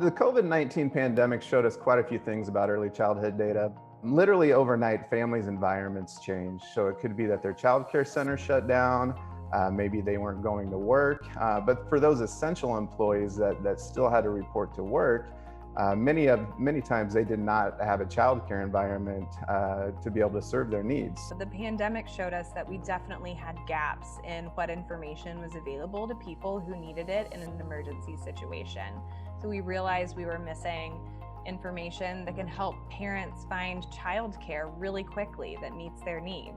The COVID-19 pandemic showed us quite a few things about early childhood data. Literally overnight, families' environments changed. So it could be that their child care center shut down, maybe they weren't going to work. But for those essential employees that still had to report to work, many times they did not have a child care environment to be able to serve their needs. The pandemic showed us that we definitely had gaps in what information was available to people who needed it in an emergency situation. So we realized we were missing information that can help parents find childcare really quickly that meets their needs.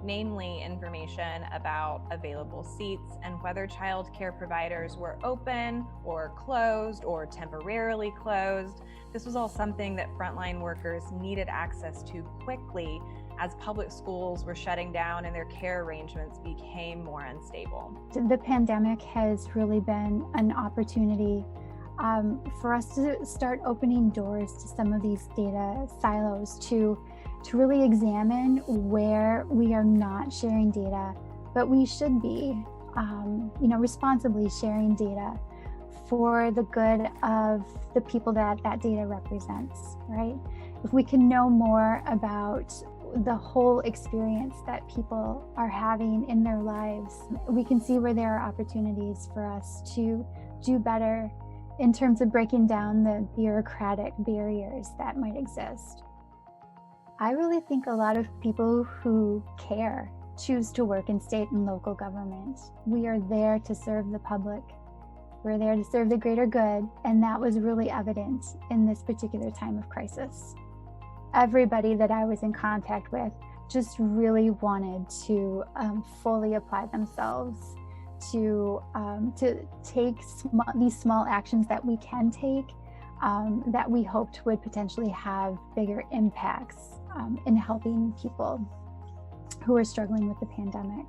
Namely, information about available seats and whether childcare providers were open or closed or temporarily closed. This was all something that frontline workers needed access to quickly as public schools were shutting down and their care arrangements became more unstable. The pandemic has really been an opportunity for us to start opening doors to some of these data silos to really examine where we are not sharing data, but we should be, responsibly sharing data for the good of the people that data represents, right? If we can know more about the whole experience that people are having in their lives, we can see where there are opportunities for us to do better in terms of breaking down the bureaucratic barriers that might exist. I really think a lot of people who care choose to work in state and local government. We are there to serve the public. We're there to serve the greater good, and that was really evident in this particular time of crisis. Everybody that I was in contact with just really wanted to fully apply themselves to take these small actions that we can take that we hoped would potentially have bigger impacts in helping people who are struggling with the pandemic.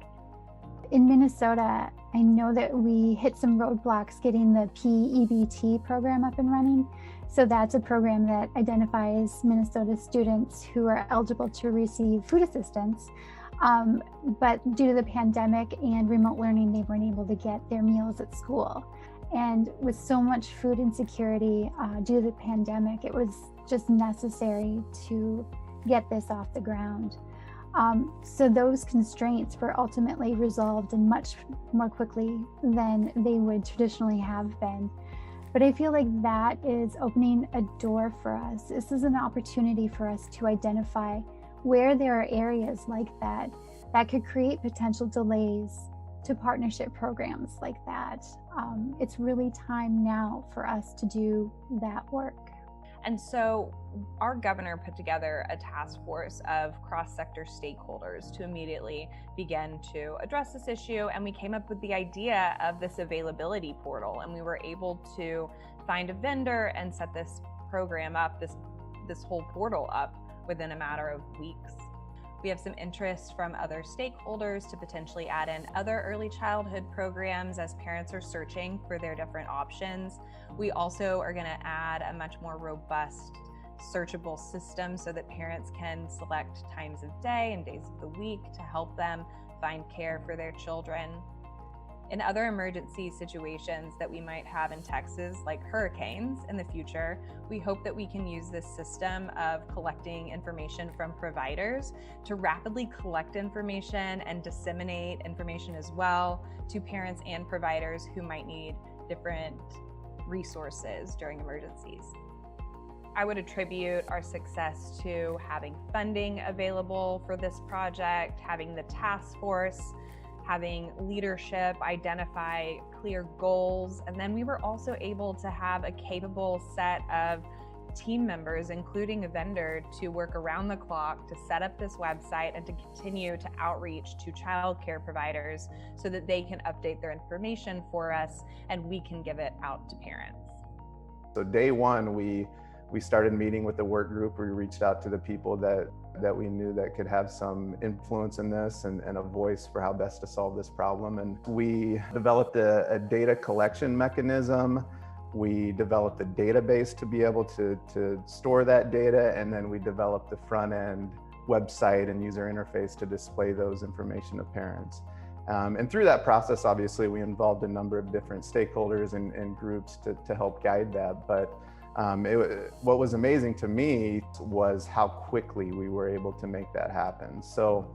In Minnesota, I know that we hit some roadblocks getting the PEBT program up and running. So that's a program that identifies Minnesota students who are eligible to receive food assistance. But due to the pandemic and remote learning, they weren't able to get their meals at school. And with so much food insecurity due to the pandemic, it was just necessary to get this off the ground. So those constraints were ultimately resolved and much more quickly than they would traditionally have been. But I feel like that is opening a door for us. This is an opportunity for us to identify where there are areas like that could create potential delays to partnership programs like that. It's really time now for us to do that work. And so our governor put together a task force of cross-sector stakeholders to immediately begin to address this issue. And we came up with the idea of this availability portal. And we were able to find a vendor and set this program up, this whole portal up within a matter of weeks. We have some interest from other stakeholders to potentially add in other early childhood programs as parents are searching for their different options. We also are going to add a much more robust searchable system so that parents can select times of day and days of the week to help them find care for their children. In other emergency situations that we might have in Texas, like hurricanes in the future, we hope that we can use this system of collecting information from providers to rapidly collect information and disseminate information as well to parents and providers who might need different resources during emergencies. I would attribute our success to having funding available for this project, having the task force, having leadership identify clear goals, and then we were also able to have a capable set of team members, including a vendor, to work around the clock to set up this website and to continue to outreach to childcare providers so that they can update their information for us and we can give it out to parents. So day one, we started meeting with the work group. We reached out to the people that we knew that could have some influence in this and a voice for how best to solve this problem. And we developed a data collection mechanism. We developed a database to be able to store that data. And then we developed the front end website and user interface to display those information to parents. And through that process, obviously, we involved a number of different stakeholders and groups to help guide that. But What was amazing to me was how quickly we were able to make that happen. So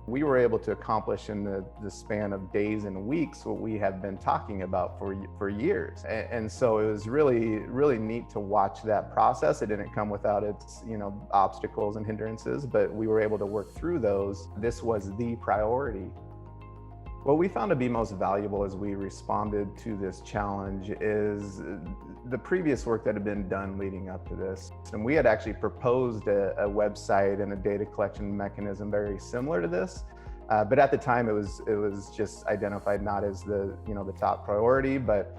we were able to accomplish in the span of days and weeks what we have been talking about for years. And so it was really, really neat to watch that process. It didn't come without its, obstacles and hindrances, but we were able to work through those. This was the priority. What we found to be most valuable as we responded to this challenge is the previous work that had been done leading up to this. And we had actually proposed a website and a data collection mechanism very similar to this. But at the time, it was just identified not as the top priority. But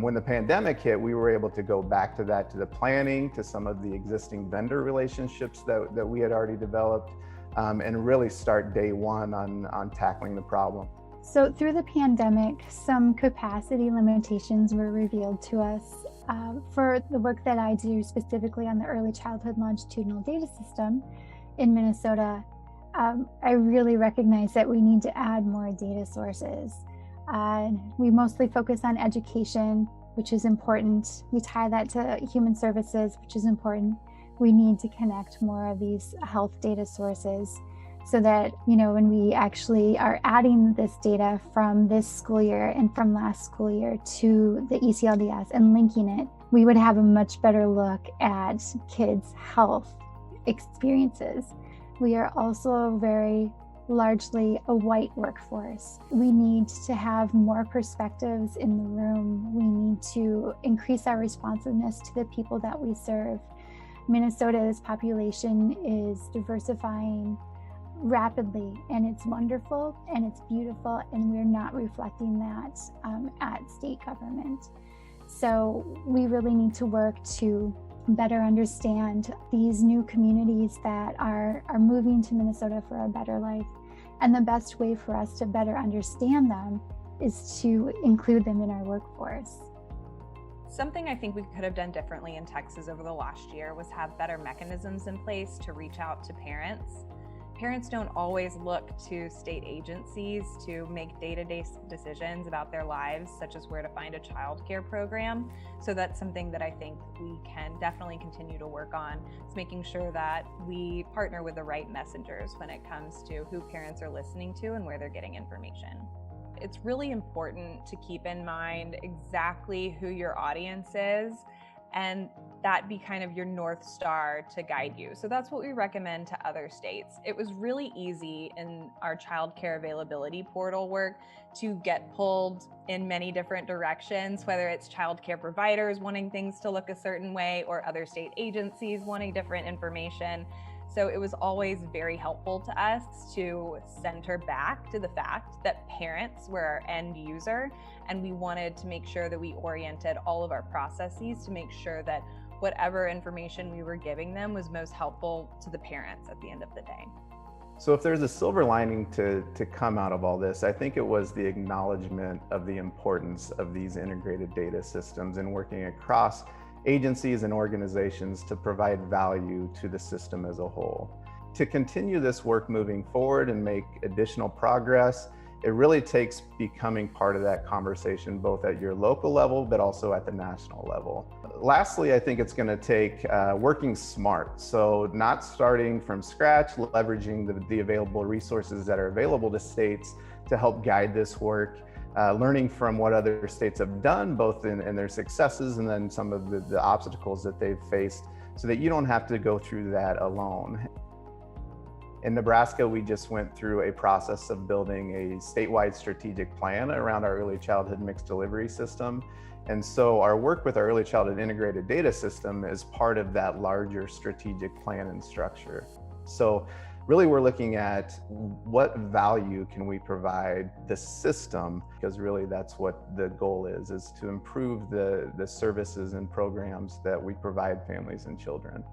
when the pandemic hit, we were able to go back to that, to the planning, to some of the existing vendor relationships that we had already developed, and really start day one on tackling the problem. So through the pandemic, some capacity limitations were revealed to us. For the work that I do specifically on the early childhood longitudinal data system in Minnesota, I really recognize that we need to add more data sources. We mostly focus on education, which is important. We tie that to human services, which is important. We need to connect more of these health data sources so that, when we actually are adding this data from this school year and from last school year to the ECLDS and linking it, we would have a much better look at kids' health experiences. We are also very largely a white workforce. We need to have more perspectives in the room. We need to increase our responsiveness to the people that we serve. Minnesota's population is diversifying rapidly, and it's wonderful and it's beautiful, and we're not reflecting that at state government. So we really need to work to better understand these new communities that are moving to Minnesota for a better life. And the best way for us to better understand them is to include them in our workforce. Something I think we could have done differently in Texas over the last year was have better mechanisms in place to reach out to parents. Parents don't always look to state agencies to make day-to-day decisions about their lives, such as where to find a childcare program. So that's something that I think we can definitely continue to work on. It's making sure that we partner with the right messengers when it comes to who parents are listening to and where they're getting information. It's really important to keep in mind exactly who your audience is, and that be kind of your North Star to guide you. So that's what we recommend to other states. It was really easy in our childcare availability portal work to get pulled in many different directions, whether it's childcare providers wanting things to look a certain way or other state agencies wanting different information. So it was always very helpful to us to center back to the fact that parents were our end user, and we wanted to make sure that we oriented all of our processes to make sure that whatever information we were giving them was most helpful to the parents at the end of the day. So if there's a silver lining to come out of all this, I think it was the acknowledgement of the importance of these integrated data systems and working across agencies and organizations to provide value to the system as a whole. To continue this work moving forward and make additional progress, it really takes becoming part of that conversation, both at your local level, but also at the national level. Lastly, I think it's going to take working smart. So not starting from scratch, leveraging the available resources that are available to states to help guide this work. Learning from what other states have done, both in their successes and then some of the obstacles that they've faced, so that you don't have to go through that alone. In Nebraska, we just went through a process of building a statewide strategic plan around our early childhood mixed delivery system. And so our work with our early childhood integrated data system is part of that larger strategic plan and structure. So really, we're looking at what value can we provide the system, because really that's what the goal is to improve the services and programs that we provide families and children.